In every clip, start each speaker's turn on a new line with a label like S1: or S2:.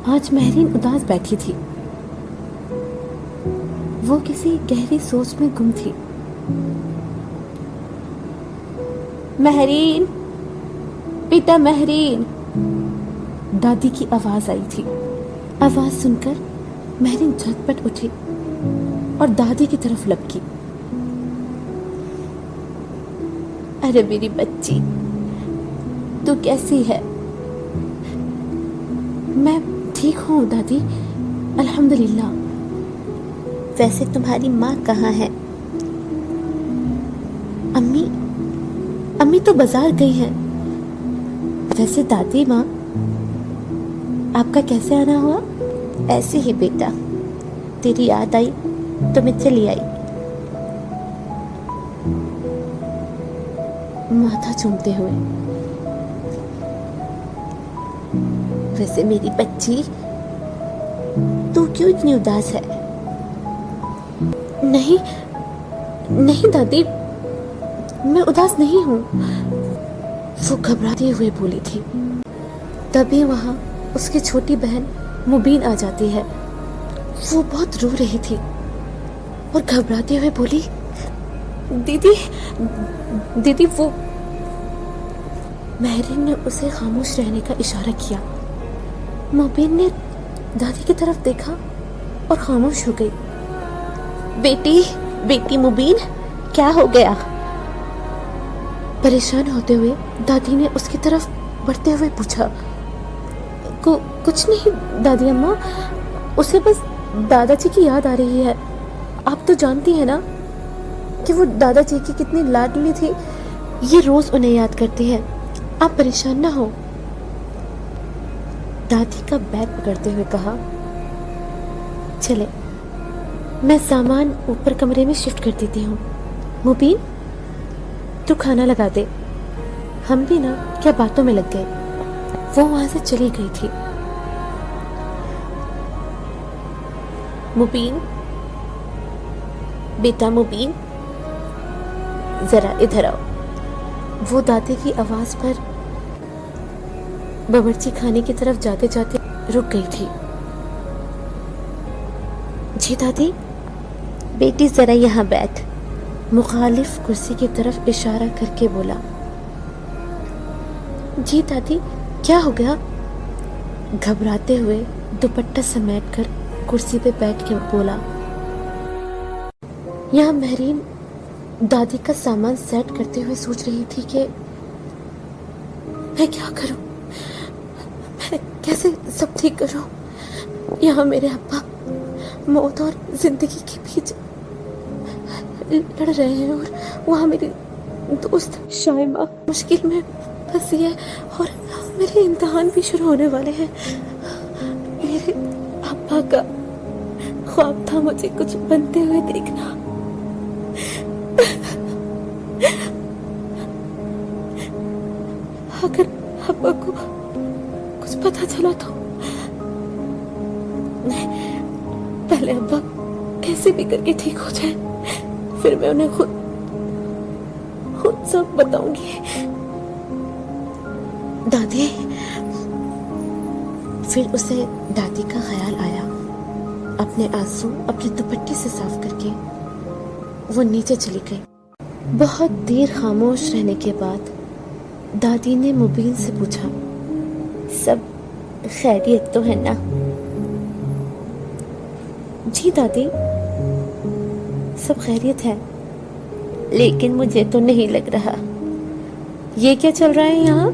S1: آج مہرین اداس بیٹھی تھی. وہ کسی گہری سوچ میں گم تھی. مہرین، بیٹا مہرین، دادی کی آواز آئی تھی. آواز سن کر مہرین جھٹ پٹ اٹھی اور دادی کی طرف لپکی. ارے میری بچی، تو کیسی ہے؟ میں ٹھیک ہوں دادی، الحمدللہ. ویسے تمہاری ماں کہاں ہے؟ امی تو بازار گئی ہیں. ویسے دادی ماں، آپ کا کیسے آنا ہوا؟ ایسے ہی بیٹا، تیری یاد آئی تو میں چلی آئی. ماتھا چومتے ہوئے. ویسے میری بچی، تو کیوں اتنی اداس ہے؟ نہیں دادی، میں اداس نہیں ہوں. وہ گھبراتے ہوئے بولی تھی. تبھی وہاں اس کی چھوٹی بہن مبین آ جاتی ہے. وہ بہت رو رہی تھی اور گھبراتے ہوئے بولی، دیدی وہ. مہرین نے اسے خاموش رہنے کا اشارہ کیا. مبین نے دادی کی طرف دیکھا اور خاموش ہو گئی. بیٹی مبین، کیا ہو گیا؟ پریشان ہوتے ہوئے دادی نے اس کی طرف بڑھتے ہوئے پوچھا. کچھ نہیں دادی اماں، اسے بس دادا جی کی یاد آ رہی ہے. آپ تو جانتی ہیں نا کہ وہ دادا جی کی کتنی لاڈلی تھی. یہ روز انہیں یاد کرتی ہے. آپ پریشان نہ ہو. دادی کا بیگ پکڑتے ہوئے کہا. چلے، میں سامان اوپر کمرے میں شفٹ کر دیتی ہوں. مبین، تو کھانا لگا دے. ہم بھی نا کیا باتوں میں لگ گئے. وہ وہاں سے چلی گئی تھی. مبین، بیٹا مبین، ذرا ادھر آؤ. وہ دادی کی آواز پر باورچی خانے کی طرف جاتے جاتے رک گئی تھی. جی دادی. بیٹی ذرا یہاں بیٹھ. مخالف کرسی کی طرف اشارہ کر کے بولا. جی دادی، کیا ہو گیا؟ گھبراتے ہوئے دوپٹہ سمیٹ کر کرسی پہ بیٹھ کے بولا. یہاں مہرین دادی کا سامان سیٹ کرتے ہوئے سوچ رہی تھی کہ میں کیا کروں، میں کیسے سب ٹھیک کروں. یہاں میرے ابا موت اور زندگی کے بیچ لڑ رہے ہیں، اور وہاں میری دوست شائمہ مشکل میں پھنسی ہے، اور میرے امتحان بھی شروع ہونے والے ہیں. میرے ابا کا خواب تھا مجھے کچھ بنتے ہوئے دیکھنا. اگر ابا کو کچھ پتا چلا تو پہلے ابا کیسے بھی کر کے ٹھیک ہو جائے، پھر میں انہیں خود سب بتاؤں گی. دادی. پھر اسے دادی کا خیال آیا. اپنے آنسو اپنے دوپٹے سے صاف کر کے وہ نیچے چلی گئی. بہت دیر خاموش رہنے کے بعد دادی نے مبین سے پوچھا. سب خیریت تو ہے نا؟ جی دادی، سب خیریت ہے، لیکن مجھے تو نہیں لگ رہا. یہ کیا چل رہا ہے یہاں؟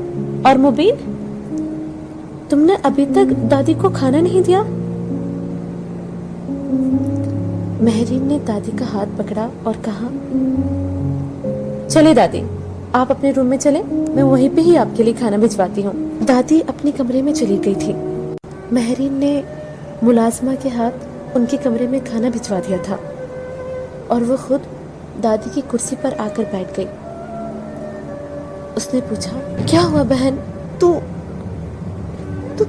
S1: اور مبین، تم نے ابھی تک دادی کو کھانا نہیں دیا؟ مہرین نے دادی کا ہاتھ پکڑا اور کہا. چلے دادی، آپ اپنے روم میں چلیں، میں وہیں پہ ہی آپ کے لیے کھانا بھجواتی ہوں. دادی اپنے کمرے میں چلی گئی تھی. مہرین نے ملازمہ کے ہاتھ ان کے کمرے میں کھانا بھجوا دیا تھا اور وہ خود دادی کی کرسی پر آ کر بیٹھ گئی. اس نے پوچھا. کیا ہوا بہن، تو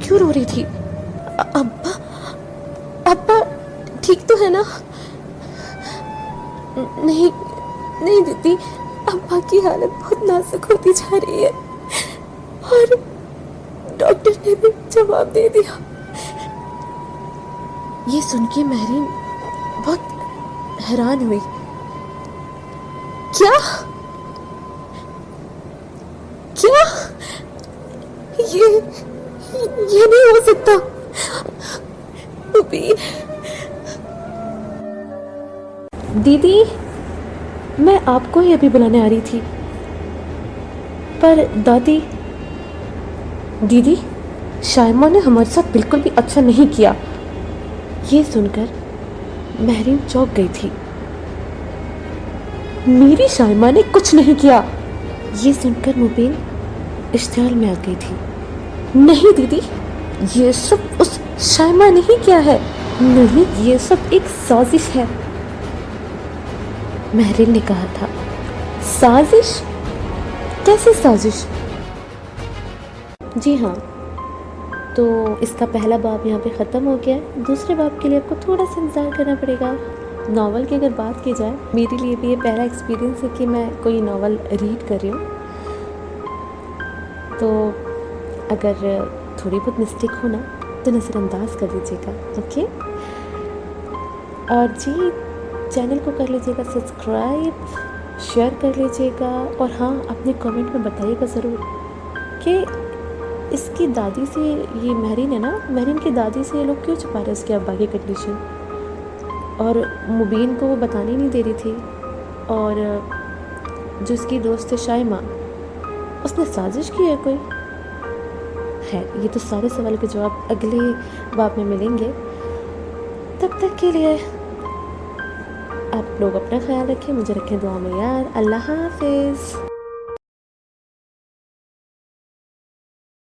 S1: کیوں رو رہی تھی؟ ابا ٹھیک تو ہے نا؟ نہیں دیدی، ابا کی حالت بہت نازک ہوتی جا رہی ہے، اور ڈاکٹر نے بھی جواب دے دیا یہ سن کے مہرین بہت حیران ہوئی. کیا کیا یہ نہیں ہو سکتا مبین. دیدی میں آپ کو ہی ابھی بلانے آ رہی تھی. پر دادی دیدی شائمہ نے ہمارے ساتھ بالکل بھی اچھا نہیں کیا. یہ سن کر مہرین چونک گئی تھی. میری شائمہ نے کچھ نہیں کیا. یہ سن کر مبین اشتعال میں آ گئی تھی. نہیں دیدی یہ سب اس شائمہ نے ہی کیا ہے. نہیں یہ سب ایک سازش ہے. مہرین نے کہا تھا. سازش؟ کیسی سازش؟ جی ہاں تو اس کا پہلا باب یہاں پہ ختم ہو گیا ہے. دوسرے باب کے لیے آپ کو تھوڑا سا انتظار کرنا پڑے گا. ناول کی اگر بات کی جائے میرے لیے بھی یہ پہلا ایکسپیرینس ہے کہ میں کوئی ناول ریڈ کر رہی ہوں. تو اگر تھوڑی بہت مسٹیک ہو نا تو نظر انداز کر لیجیے گا. اوکے اور جی چینل کو کر لیجیے گا سبسکرائب, شیئر کر لیجیے گا. اور ہاں اپنے کامنٹ میں بتائیے گا ضرور کہ اس کی دادی سے, یہ مہرین ہے نا, مہرین کی دادی سے یہ لوگ کیوں چھپا رہے اس کے ابا کی کنڈیشن, اور مبین کو وہ بتانے نہیں دے رہی تھی. اور جو اس کی دوست ہے شائمہ, اس نے سازش کی ہے کوئی. ہے یہ تو سارے سوال کے جواب اگلے باب میں ملیں گے. تب تک کے لیے آپ لوگ اپنا خیال رکھیں, مجھے رکھیں دعا میں یاد. اللہ حافظ.